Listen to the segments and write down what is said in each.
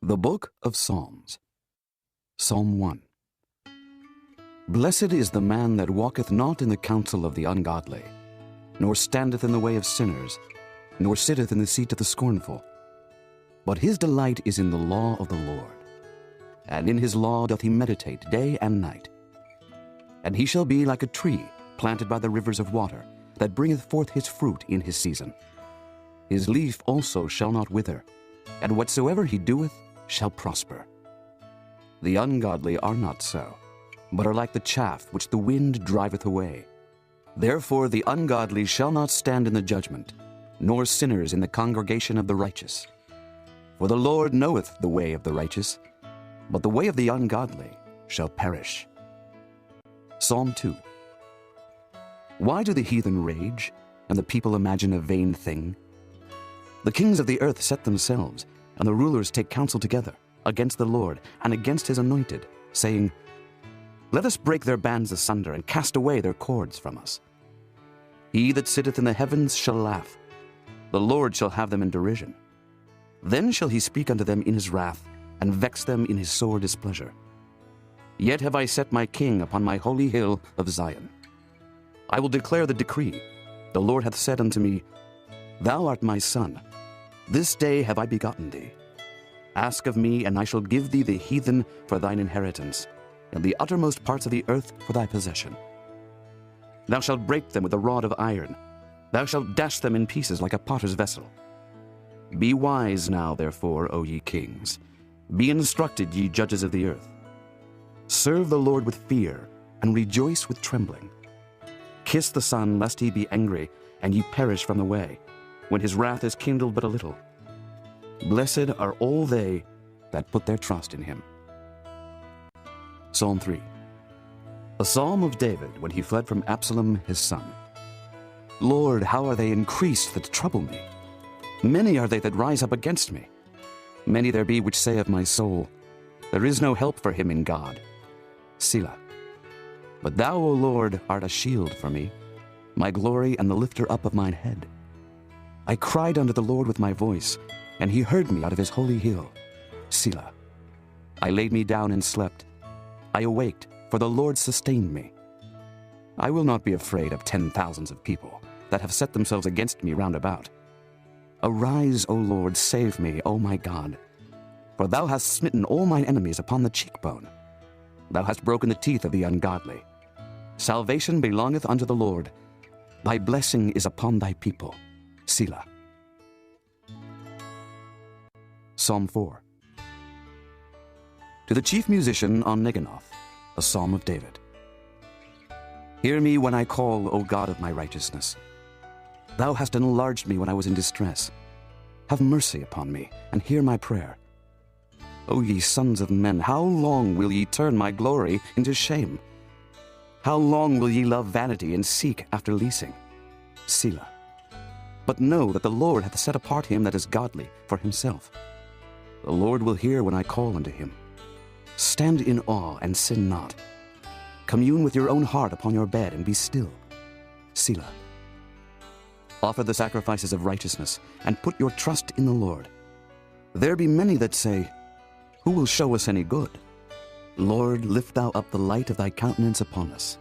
The Book of Psalms. Psalm 1. Blessed is the man that walketh not in the counsel of the ungodly, nor standeth in the way of sinners, nor sitteth in the seat of the scornful. But his delight is in the law of the Lord, and in his law doth he meditate day and night. And he shall be like a tree planted by the rivers of water, that bringeth forth his fruit in his season. His leaf also shall not wither, and whatsoever he doeth shall prosper. The ungodly are not so, but are like the chaff which the wind driveth away. Therefore the ungodly shall not stand in the judgment, nor sinners in the congregation of the righteous. For the Lord knoweth the way of the righteous, but the way of the ungodly shall perish. Psalm 2. Why do the heathen rage, and the people imagine a vain thing? The kings of the earth set themselves, and the rulers take counsel together against the Lord and against his anointed, saying, Let us break their bands asunder, and cast away their cords from us. He that sitteth in the heavens shall laugh. The Lord shall have them in derision. Then shall he speak unto them in his wrath, and vex them in his sore displeasure. Yet have I set my king upon my holy hill of Zion. I will declare the decree. The Lord hath said unto me, Thou art my son. This day have I begotten thee. Ask of me, and I shall give thee the heathen for thine inheritance, and the uttermost parts of the earth for thy possession. Thou shalt break them with a rod of iron. Thou shalt dash them in pieces like a potter's vessel. Be wise now, therefore, O ye kings. Be instructed, ye judges of the earth. Serve the Lord with fear, and rejoice with trembling. Kiss the Son, lest he be angry, and ye perish from the way, when his wrath is kindled but a little. Blessed are all they that put their trust in him. Psalm 3. A psalm of David when he fled from Absalom his son. Lord, how are they increased that trouble me? Many are they that rise up against me. Many there be which say of my soul, There is no help for him in God. Selah. But thou, O Lord, art a shield for me, my glory and the lifter up of mine head. I cried unto the Lord with my voice, and he heard me out of his holy hill. Selah. I laid me down and slept. I awaked, for the Lord sustained me. I will not be afraid of 10,000s of people that have set themselves against me round about. Arise, O Lord, save me, O my God. For thou hast smitten all mine enemies upon the cheekbone. Thou hast broken the teeth of the ungodly. Salvation belongeth unto the Lord. Thy blessing is upon thy people. Selah. Psalm 4. To the chief musician on Neginoth, a psalm of David. Hear me when I call, O God of my righteousness. Thou hast enlarged me when I was in distress. Have mercy upon me, and hear my prayer. O ye sons of men, how long will ye turn my glory into shame? How long will ye love vanity and seek after leasing? Selah. But know that the Lord hath set apart him that is godly for himself. The Lord will hear when I call unto him. Stand in awe and sin not. Commune with your own heart upon your bed and be still. Selah. Offer the sacrifices of righteousness, and put your trust in the Lord. There be many that say, Who will show us any good? Lord, lift thou up the light of thy countenance upon us.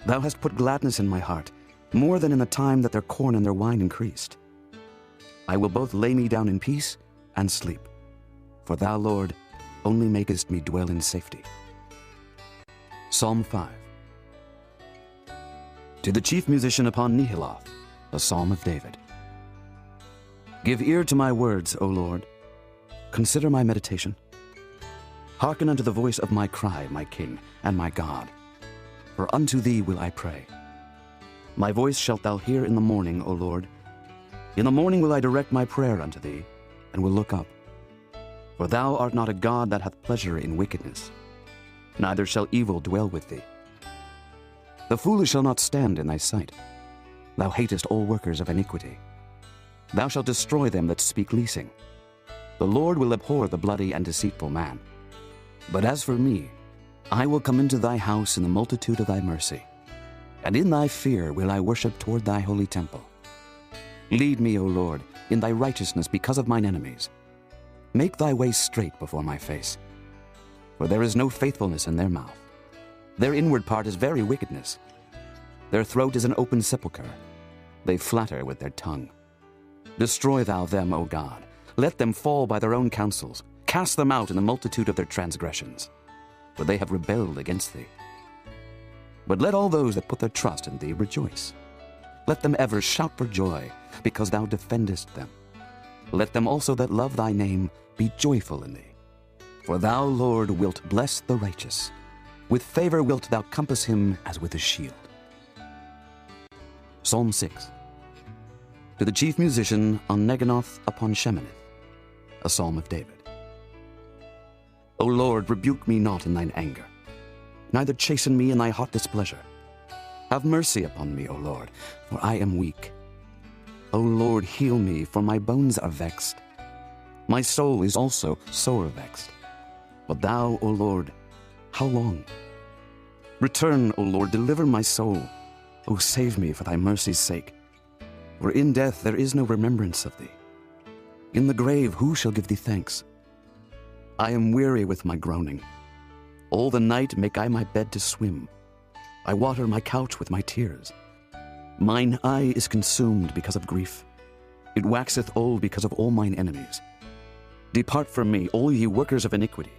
Thou hast put gladness in my heart, more than in the time that their corn and their wine increased. I will both lay me down in peace and sleep. For thou, Lord, only makest me dwell in safety. Psalm 5. To the chief musician upon Nehiloth, a psalm of David. Give ear to my words, O Lord. Consider my meditation. Hearken unto the voice of my cry, my King and my God. For unto thee will I pray. My voice shalt thou hear in the morning, O Lord. In the morning will I direct my prayer unto thee, and will look up. For thou art not a God that hath pleasure in wickedness, neither shall evil dwell with thee. The foolish shall not stand in thy sight. Thou hatest all workers of iniquity. Thou shalt destroy them that speak leasing. The Lord will abhor the bloody and deceitful man. But as for me, I will come into thy house in the multitude of thy mercy, and in thy fear will I worship toward thy holy temple. Lead me, O Lord, in thy righteousness because of mine enemies. Make thy way straight before my face. For there is no faithfulness in their mouth. Their inward part is very wickedness. Their throat is an open sepulchre. They flatter with their tongue. Destroy thou them, O God. Let them fall by their own counsels. Cast them out in the multitude of their transgressions. For they have rebelled against thee. But let all those that put their trust in thee rejoice. Let them ever shout for joy, because thou defendest them. Let them also that love thy name be joyful in thee. For thou, Lord, wilt bless the righteous. With favor wilt thou compass him as with a shield. Psalm 6. To the chief musician on Neganoth upon Sheminith, a psalm of David. O Lord, rebuke me not in thine anger, neither chasten me in thy hot displeasure. Have mercy upon me, O Lord, for I am weak. O Lord, heal me, for my bones are vexed. My soul is also sore vexed. But thou, O Lord, how long? Return, O Lord, deliver my soul. O save me for thy mercy's sake. For in death there is no remembrance of thee. In the grave who shall give thee thanks? I am weary with my groaning. All the night make I my bed to swim. I water my couch with my tears. Mine eye is consumed because of grief. It waxeth old because of all mine enemies. Depart from me, all ye workers of iniquity.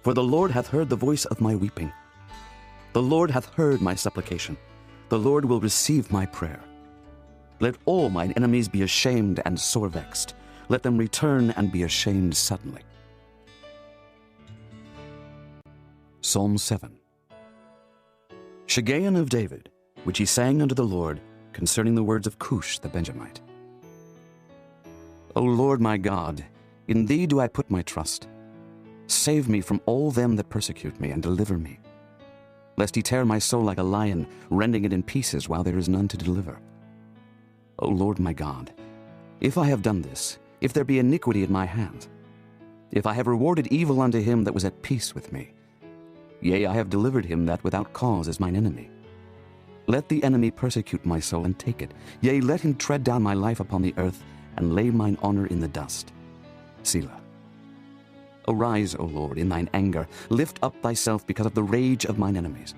For the Lord hath heard the voice of my weeping. The Lord hath heard my supplication. The Lord will receive my prayer. Let all mine enemies be ashamed and sore vexed. Let them return and be ashamed suddenly. Psalm 7. Shiggaion of David, which he sang unto the Lord concerning the words of Cush the Benjamite. O Lord my God, in thee do I put my trust. Save me from all them that persecute me, and deliver me. Lest he tear my soul like a lion, rending it in pieces while there is none to deliver. O Lord my God, if I have done this, if there be iniquity in my hands, if I have rewarded evil unto him that was at peace with me, yea, I have delivered him that without cause is mine enemy. Let the enemy persecute my soul and take it. Yea, let him tread down my life upon the earth, and lay mine honor in the dust. Selah. Arise, O Lord, in thine anger. Lift up thyself because of the rage of mine enemies,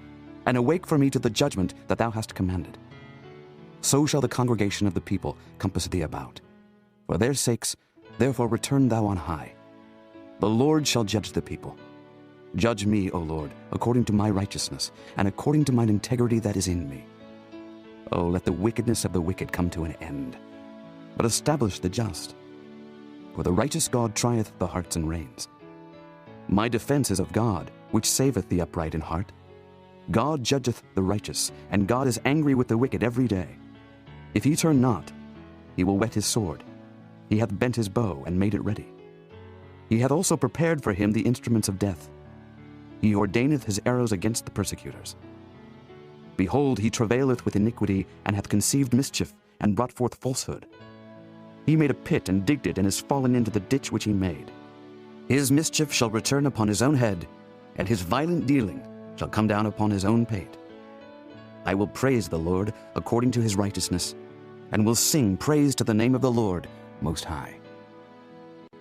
and awake for me to the judgment that thou hast commanded. So shall the congregation of the people compass thee about. For their sakes, therefore return thou on high. The Lord shall judge the people. Judge me, O Lord, according to my righteousness, and according to mine integrity that is in me. O let the wickedness of the wicked come to an end, but establish the just. For the righteous God trieth the hearts and reins. My defense is of God, which saveth the upright in heart. God judgeth the righteous, and God is angry with the wicked every day. If he turn not, he will whet his sword. He hath bent his bow and made it ready. He hath also prepared for him the instruments of death. He ordaineth his arrows against the persecutors. Behold, he travaileth with iniquity, and hath conceived mischief, and brought forth falsehood. He made a pit and digged it, and is fallen into the ditch which he made. His mischief shall return upon his own head, and his violent dealing shall come down upon his own pate. I will praise the Lord according to his righteousness, and will sing praise to the name of the Lord Most High.